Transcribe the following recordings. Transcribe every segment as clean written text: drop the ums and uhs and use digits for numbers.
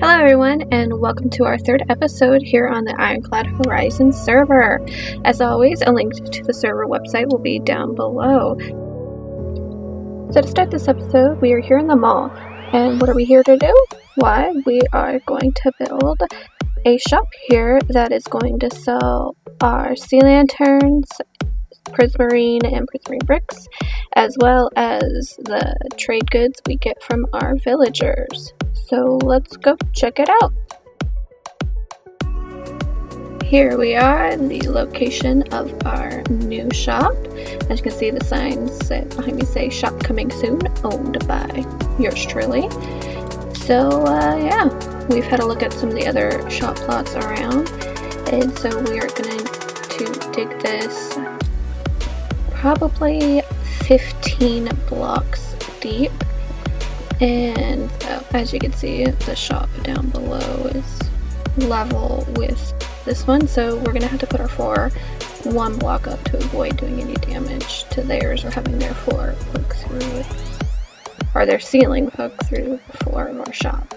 Hello everyone, and welcome to our third episode here on the IronClad Horizon server. As always, a link to the server website will be down below. So to start this episode, we are here in the mall. And what are we here to do? Why, we are going to build a shop here that is going to sell our sea lanterns, prismarine and prismarine bricks, as well as the trade goods we get from our villagers. So let's go check it out. Here we are in the location of our new shop. As you can see, the signs behind me say shop coming soon, owned by yours truly. So yeah, we've had a look at some of the other shop plots around, and so we are going to dig this probably 15 blocks deep. And as you can see, the shop down below is level with this one, so we're going to have to put our floor one block up to avoid doing any damage to theirs or having their floor poke through, or their ceiling poke through the floor of our shop.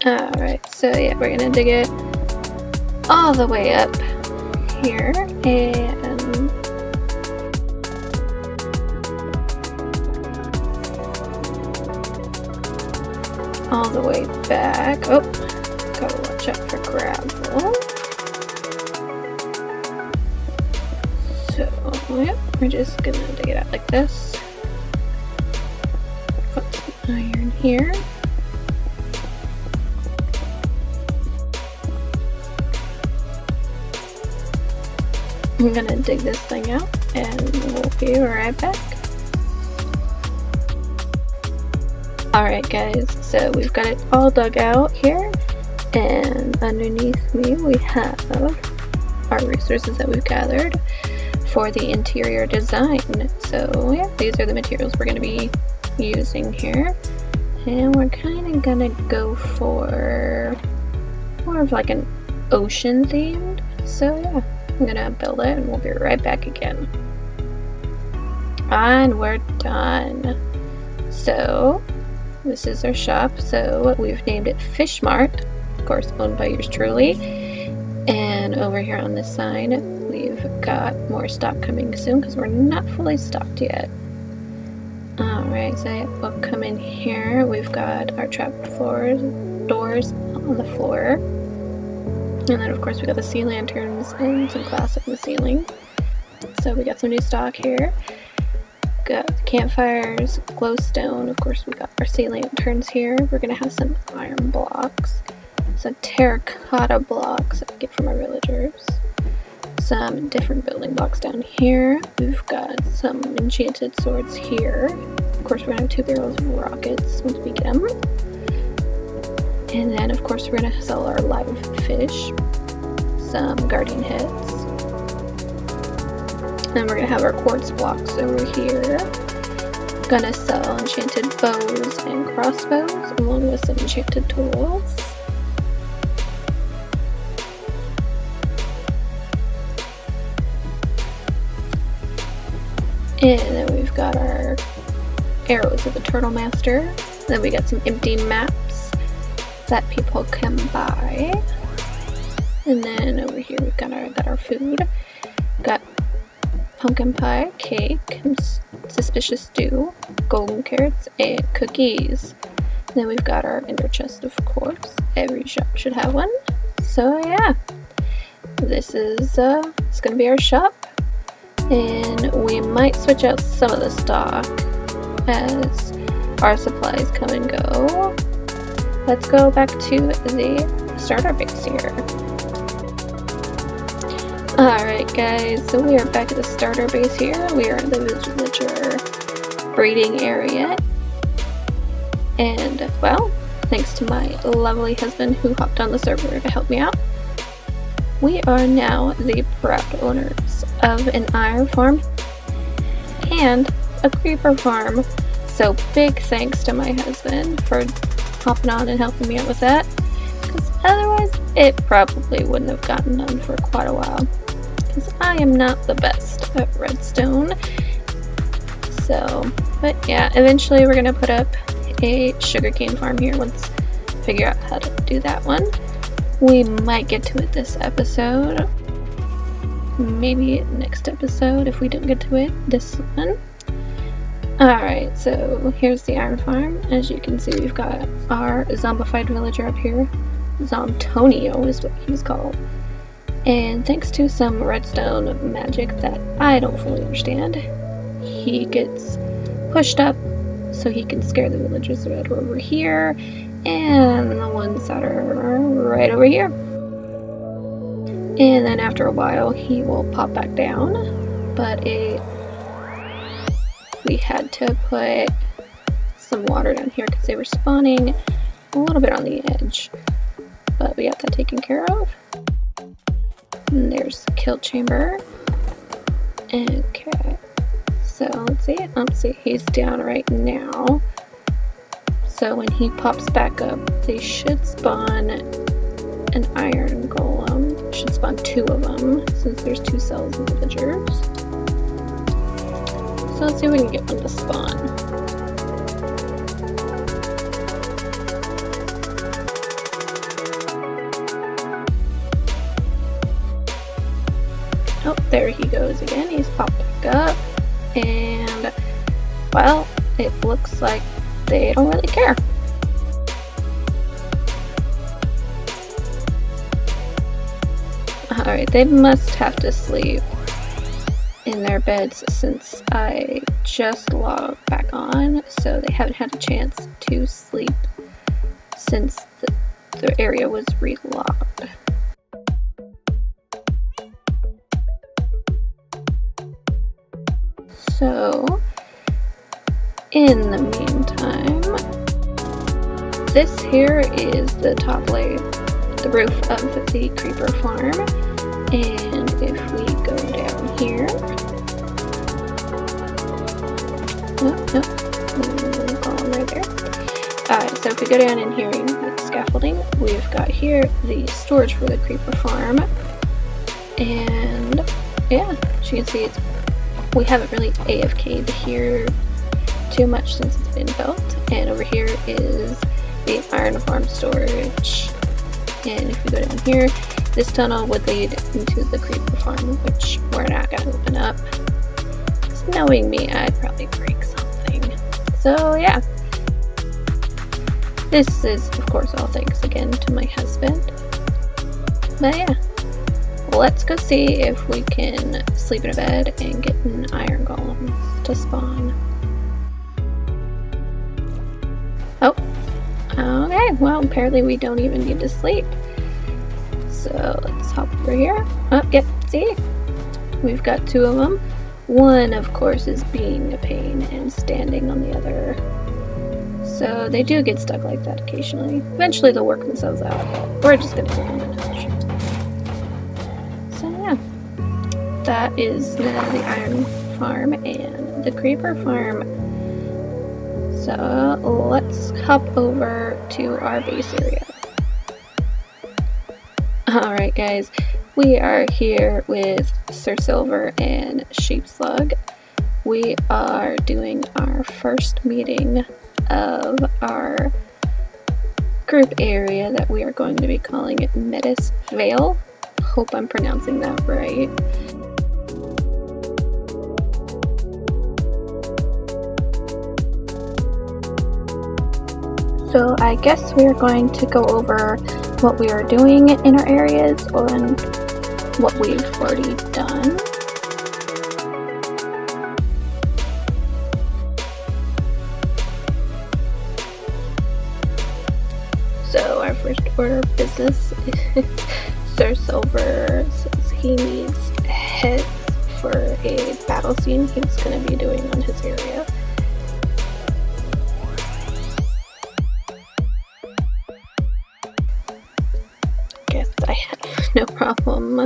Alright, so yeah, we're gonna dig it all the way up here and all the way back. Oh, gotta watch out for gravel. So, yep, we're just gonna dig it out like this. Put some iron here. I'm gonna dig this thing out and we'll be right back. Alright guys, so we've got it all dug out here, and underneath me we have our resources that we've gathered for the interior design. So yeah, these are the materials we're gonna be using here, and we're kind of gonna go for more of like an ocean themed. So yeah, I'm gonna build it and we'll be right back again. And we're done. So this is our shop. So we've named it Fish Mart, of course owned by yours truly. And over here on this side we've got more stock coming soon because we're not fully stocked yet. Alright, so we'll come in here. We've got our trap doors on the floor. And then of course we got the sea lanterns and some glass up in the ceiling. So we got some new stock here. Got the campfires, glowstone, of course we got our sea lanterns here. We're gonna have some iron blocks, some terracotta blocks that we get from our villagers, some different building blocks down here. We've got some enchanted swords here. Of course we're gonna have 2 barrels of rockets once we get them. And then of course we're gonna sell our live fish, some guardian heads, and we're gonna have our quartz blocks over here. Gonna sell enchanted bows and crossbows along with some enchanted tools. And then we've got our arrows of the Turtle Master. Then we got some empty maps that people can buy. And then over here we've got our food. Got pumpkin pie, cake, suspicious stew, golden carrots, and cookies. And then we've got our ender chest, of course. Every shop should have one. So yeah, this is it's gonna be our shop, and we might switch out some of the stock as our supplies come and go. Let's go back to the starter base here. Alright guys, so we are back at the starter base here. We are in the villager breeding area. And, well, thanks to my lovely husband who hopped on the server to help me out, we are now the proud owners of an iron farm and a creeper farm. So big thanks to my husband for hopping on and helping me out with that, because Otherwise, it probably wouldn't have gotten done for quite a while, because I am not the best at redstone. So, but yeah, eventually we're gonna put up a sugarcane farm here once I figure out how to do that one. We might get to it this episode, maybe next episode if we don't get to it this one. Alright, so here's the iron farm. As you can see, we've got our zombified villager up here. Zomtonio is what he's called. And thanks to some redstone magic that I don't fully understand, he gets pushed up so he can scare the villagers that are over here and the ones that are right over here. And then after a while he will pop back down, but we had to put some water down here because they were spawning a little bit on the edge, but we got that taken care of. And there's the kill chamber. Okay, so let's see, he's down right now. So when he pops back up, they should spawn an iron golem. Should spawn 2 of them, since there's 2 cells in the villagers. So let's see if we can get one to spawn. Oh, there he goes again. He's popped back up. And, well, it looks like they don't really care. Alright, they must have to sleep in their beds since I just logged back on, so they haven't had a chance to sleep since the area was relogged. So, in the meantime, this here is the top layer, the roof of the creeper farm, and if we go down here, right there. Alright, so if we go down in here in the scaffolding, we've got here the storage for the creeper farm, and yeah, as you can see, we haven't really AFK'd here too much since it's been built. And over here is the IronFarm storage. And if we go down here, this tunnel would lead into the creeper farm, which we're not going to open up. Because knowing me, I'd probably break something. So yeah. This is, of course, all thanks again to my husband. But yeah. Let's go see if we can sleep in a bed and get an iron golem to spawn. Oh, okay, well apparently we don't even need to sleep. So let's hop over here. Oh, yep, see? We've got 2 of them. One, of course, is being a pain and standing on the other. So they do get stuck like that occasionally. Eventually they'll work themselves out. We're just gonna give them a nudge. That is the iron farm and the creeper farm. So let's hop over to our base area. Alright guys, we are here with SirSilver and Sheepslug. We are doing our first meeting of our group area that we are going to be calling Medis Vale. Hope I'm pronouncing that right. So I guess we are going to go over what we are doing in our areas and what we've already done. So our first order of business is SirSilver says he needs heads for a battle scene he's going to be doing on his area. I have no problem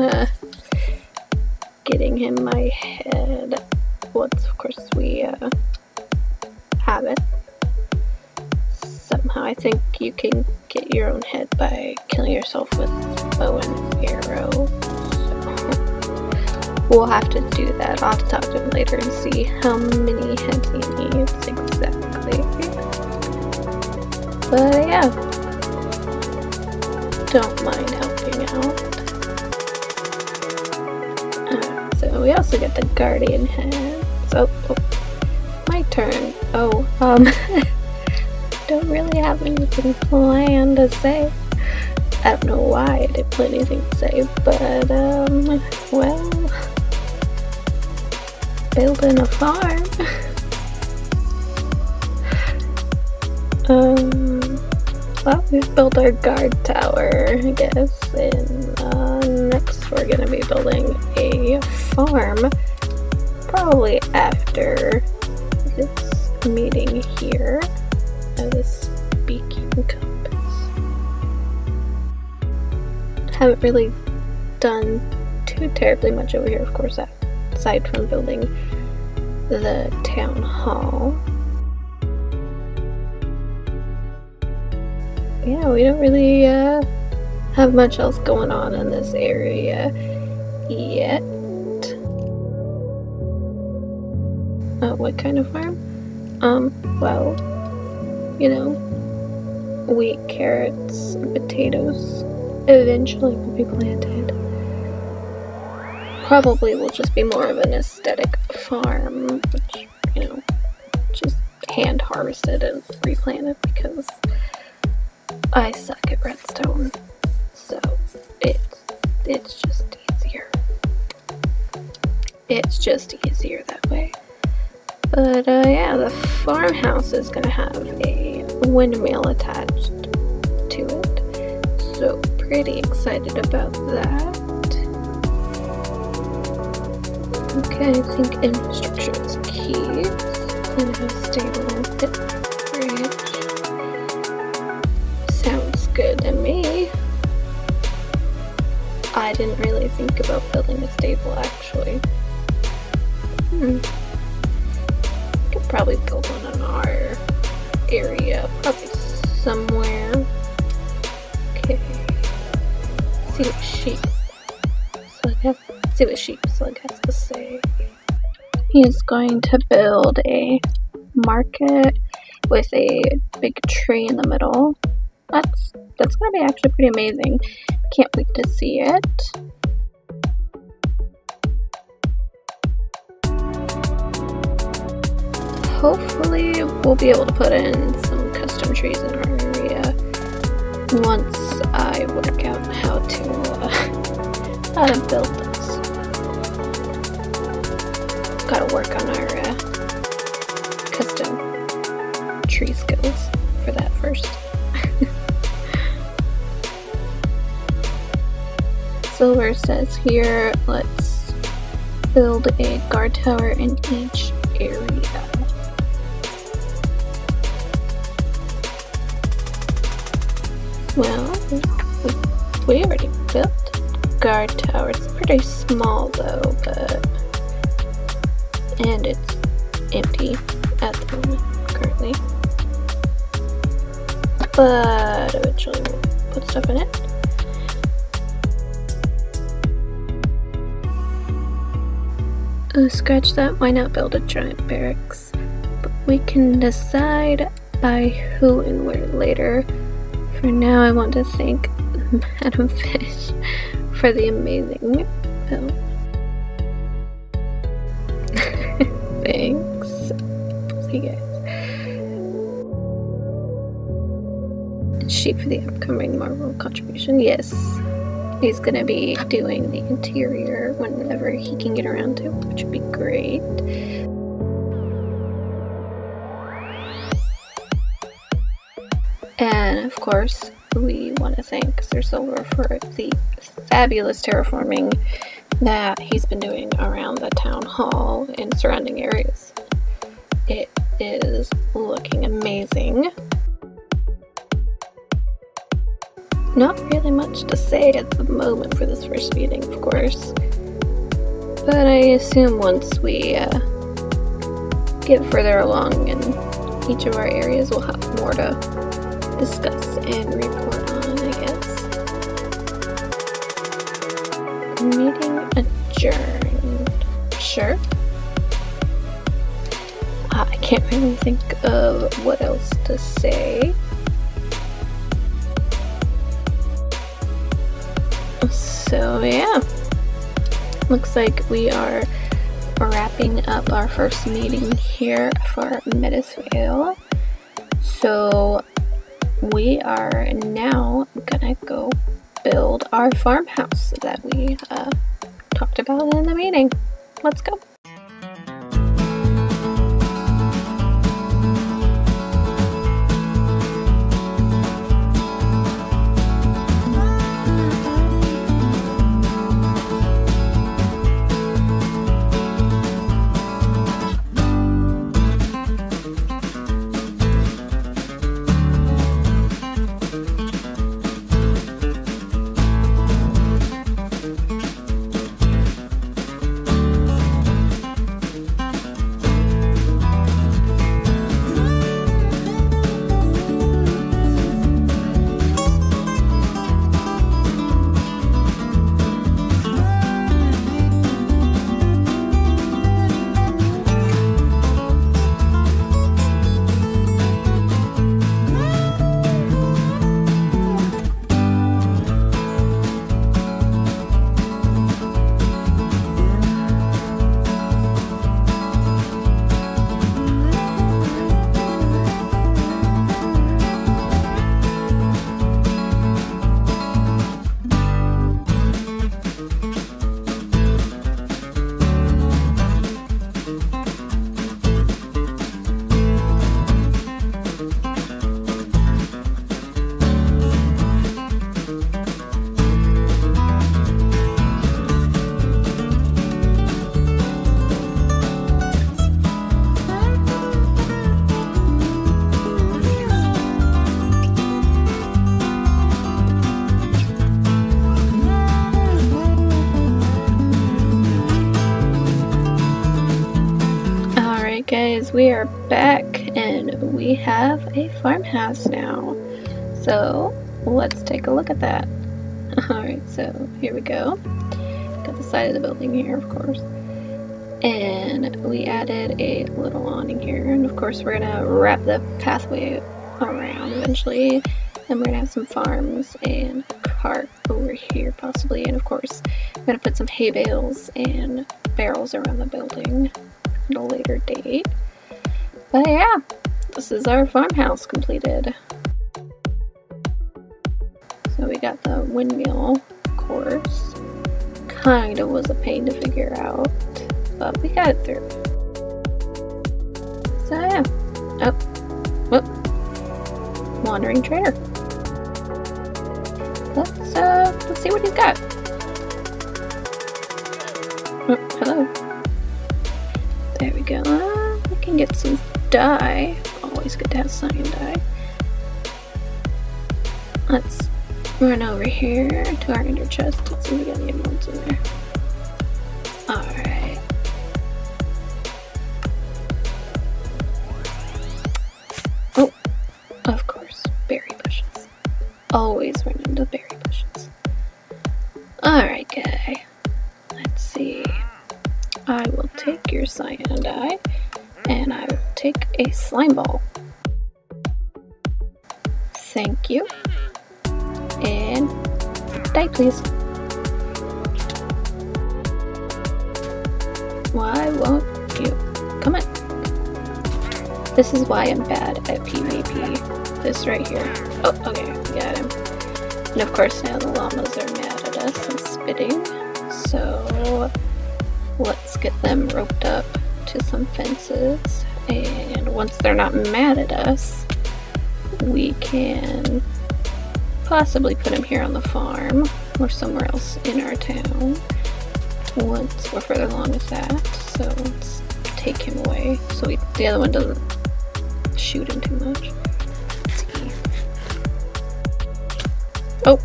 getting him my head once, of course, we have it somehow. I think you can get your own head by killing yourself with bow and arrow. So we'll have to do that. I'll have to talk to him later and see how many heads he needs exactly. But yeah, don't mind helping out. So we also get the guardian heads. Oh, my turn. Oh, don't really have anything planned to say. I don't know why I didn't put anything to say, but well, building a farm. Well, we've built our guard tower, I guess, and next we're gonna be building a farm, probably after this meeting here at this beacon compass. Haven't really done too terribly much over here, of course, aside from building the town hall. Yeah, we don't really have much else going on in this area yet. What kind of farm? Well, you know, wheat, carrots, and potatoes eventually will be planted. Probably will just be more of an aesthetic farm, which, you know, just hand harvested and replanted because I suck at redstone, so it's just easier. It's just easier that way. But yeah, the farmhouse is gonna have a windmill attached to it, so pretty excited about that. Okay, I think infrastructure is key. And how stable it bridge. Sounds good to me. I didn't really think about building a stable, actually. Could probably build one in our area, probably somewhere. Okay. See what sheep Slug has to say. He's going to build a market with a big tree in the middle. That's gonna be actually pretty amazing. Can't wait to see it. Hopefully we'll be able to put in some custom trees in our area once I work out how to build this. Gotta work on our custom tree skills for that first. Silver says here, let's build a guard tower in each area. Well, we already built a guard tower. It's pretty small though, and it's empty at the moment currently. But eventually we'll put stuff in it. Oh, scratch that. Why not build a giant barracks? But we can decide by who and where later. For now, I want to thank Madam Fish for the amazing build. Thanks. See you guys. And Sheep for the upcoming Marvel contribution. Yes. He's gonna be doing the interior whenever he can get around to it, which would be great. And of course, we want to thank SirSilver for the fabulous terraforming that he's been doing around the town hall and surrounding areas. It is looking amazing. Not really much to say at the moment for this first meeting, of course, but I assume once we get further along in each of our areas, we'll have more to discuss and report on, I guess. Meeting adjourned. Sure. I can't really think of what else to say. So yeah, looks like we are wrapping up our first meeting here for Medis Vale. So we are now gonna go build our farmhouse that we talked about in the meeting. Let's go. Guys, we are back and we have a farmhouse now, so let's take a look at that. Alright, so here we go. Got the side of the building here, of course, and we added a little awning here, and of course we're gonna wrap the pathway around eventually, and we're gonna have some farms and a cart over here possibly, and of course we're gonna put some hay bales and barrels around the building at a later date. But yeah, this is our farmhouse completed. So we got the windmill, of course. Kind of was a pain to figure out, but we got it through. So yeah. Oh. Wandering trader. Let's see what he's got. Oh, hello. There we go. We can get some dye. Always good to have cyan dye. Let's run over here to our inner chest. Let's see if we got any emeralds in there. Alright. Oh, of course. Berry bushes. Always run into berry bushes. Alright, guy. Let's see. I will take your cyan dye, and I will take a slime ball. Thank you. And dye, please. Why won't you? Come on. This is why I'm bad at PvP. This right here. Oh, okay, got him. And of course now the llamas are mad at us and spitting. So let's get them roped up to some fences, and once they're not mad at us, we can possibly put them here on the farm or somewhere else in our town once we're further along with that. So let's take him away so the other one doesn't shoot him too much. Let's see. Oh!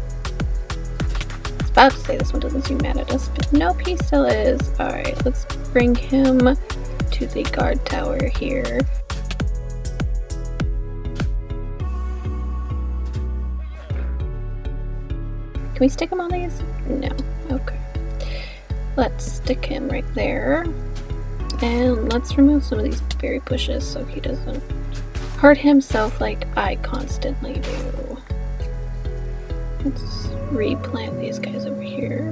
I was about to say this one doesn't seem mad at us, but nope, he still is. Alright, let's bring him to the guard tower here. we stick him on these? No. Okay. Let's stick him right there. And let's remove some of these berry bushes so he doesn't hurt himself like I constantly do. Let's replant these guys over here.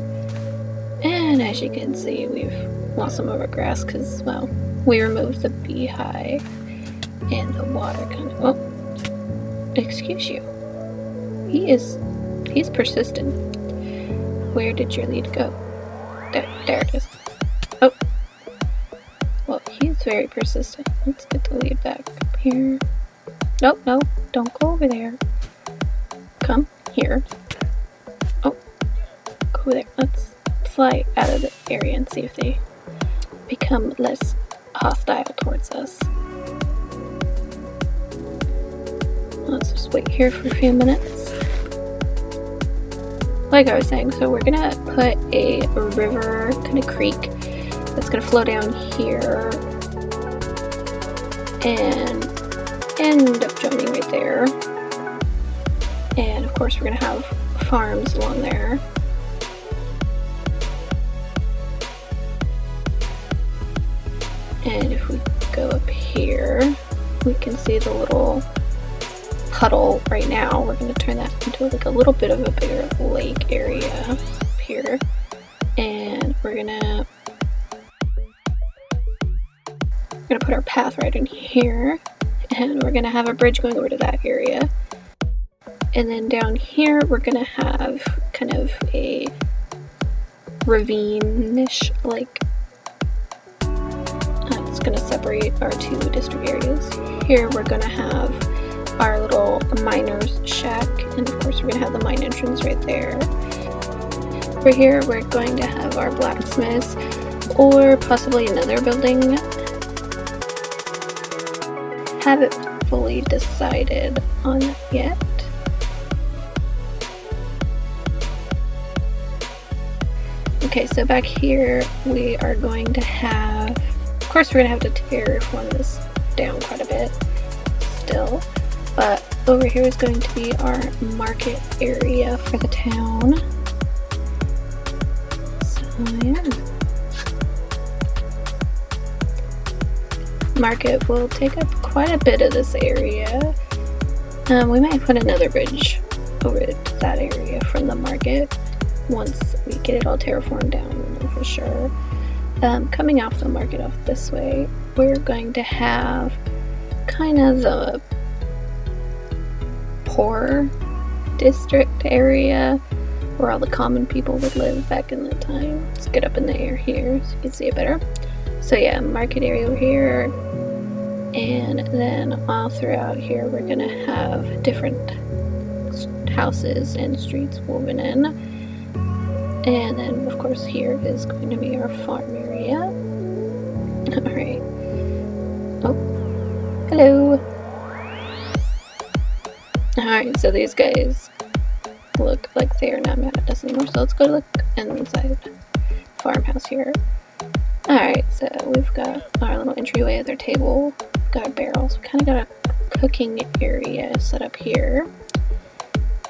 And as you can see, we've lost some of our grass because, well, we removed the beehive and the water kind of... Oh, excuse you. He's persistent. Where did your lead go? There it is. Oh. Well, he's very persistent. Let's get the lead back up here. Nope, no, don't go over there. Come here. Oh, go over there. Let's fly out of the area and see if they become less hostile towards us. Let's just wait here for a few minutes. Like I was saying, so we're gonna put a river, kind of creek, that's gonna flow down here and end up joining right there. And of course, we're gonna have farms along there. And if we go up here, we can see the little puddle right now. We're going to turn that into like a little bit of a bigger lake area up here. And we're gonna put our path right in here. And we're gonna have a bridge going over to that area. And then down here, we're gonna have kind of a ravine-ish, like, it's gonna separate our two district areas. Here, we're gonna have our little miner's shack, and of course, we're gonna have the mine entrance right there. Over here, we're going to have our blacksmiths, or possibly another building. Haven't fully decided on that yet. Okay, so back here we are going to have, of course we're going to have to terraform this down quite a bit still, but over here is going to be our market area for the town. So yeah. Market will take up quite a bit of this area. We might put another bridge over to that area from the market once we get it all terraformed down for sure. Coming off the market off this way, we're going to have kind of the poor district area where all the common people would live back in the time. Let's get up in the air here so you can see it better. So yeah, market area over here, and then all throughout here we're gonna have different houses and streets woven in. And then of course here is going to be our farm area. Alright. Oh. Hello! Alright, so these guys look like they are not mad at us anymore, so let's go look inside farmhouse here. Alright, so we've got our little entryway at their table, we've got our barrels, we kind of got a cooking area set up here,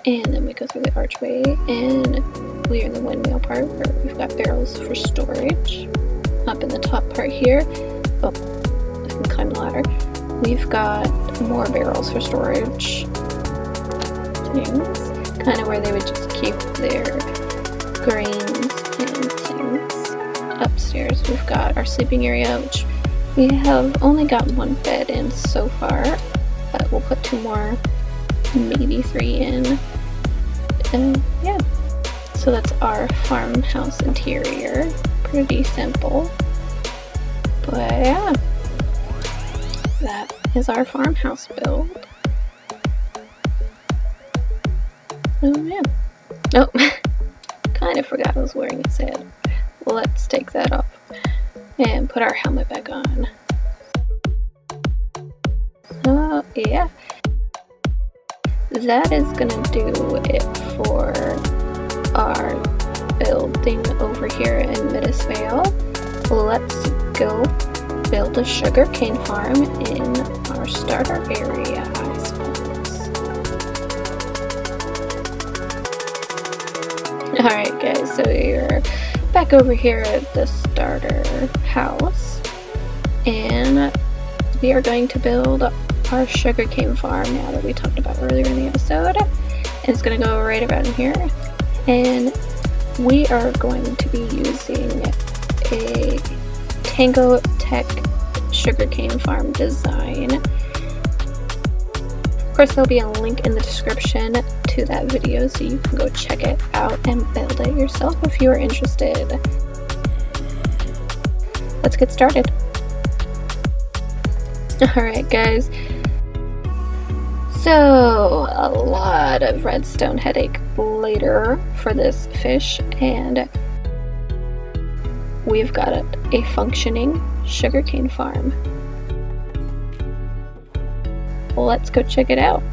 and then we go through the archway, and we're in the windmill part where we've got barrels for storage. Up in the top part here, oh, I can climb the ladder, we've got more barrels for storage things, kind of where they would just keep their grains and things. Upstairs we've got our sleeping area, which we have only got one bed in so far, but we'll put 2 more, maybe 3 in. And yeah, so that's our farmhouse interior. Pretty simple, but yeah, that is our farmhouse build. Oh yeah. Oh, kind of forgot I was wearing his head. Let's take that off and put our helmet back on. So yeah, that is gonna do it for our building over here in Medis Vale. Let's go build a sugarcane farm in our starter area, I suppose. Alright guys, so we're back over here at the starter house, and we are going to build our sugarcane farm now that we talked about earlier in the episode. And it's going to go right around here, and we are going to be using a TangoTek sugarcane farm design. Of course, there'll be a link in the description to that video so you can go check it out and build it yourself if you are interested. Let's get started. Alright guys, so a lot of redstone headache later for this fish, and we've got a functioning sugarcane farm. Let's go check it out.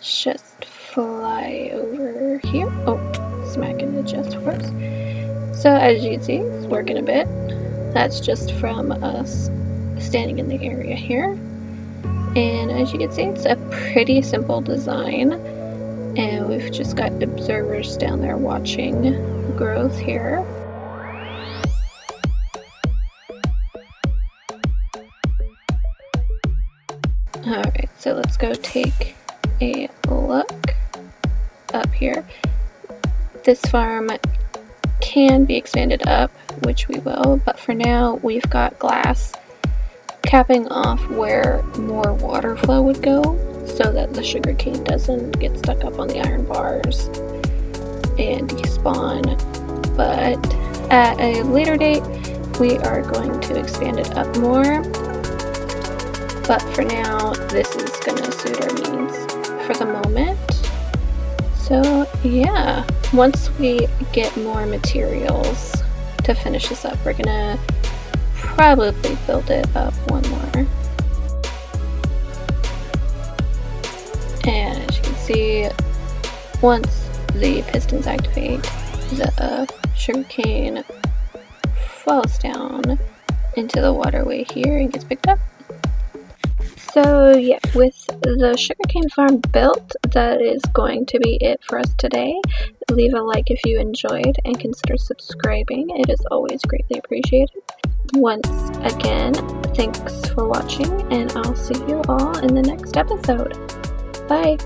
Just fly over here. Oh, smacking the chest for us. So as you can see, it's working a bit. That's just from us standing in the area here. And as you can see, it's a pretty simple design. And we've just got observers down there watching growth here. Alright, so let's go take a look up here. This farm can be expanded up, which we will, but for now we've got glass capping off where more water flow would go so that the sugarcane doesn't get stuck up on the iron bars and despawn. But at a later date we are going to expand it up more. But for now, this is gonna suit our needs for the moment. So yeah, once we get more materials to finish this up, we're gonna probably build it up one more. And as you can see, once the pistons activate, the sugarcane falls down into the waterway here and gets picked up. So yeah, with the sugarcane farm built, that is going to be it for us today. Leave a like if you enjoyed and consider subscribing. It is always greatly appreciated. Once again, thanks for watching, and I'll see you all in the next episode. Bye!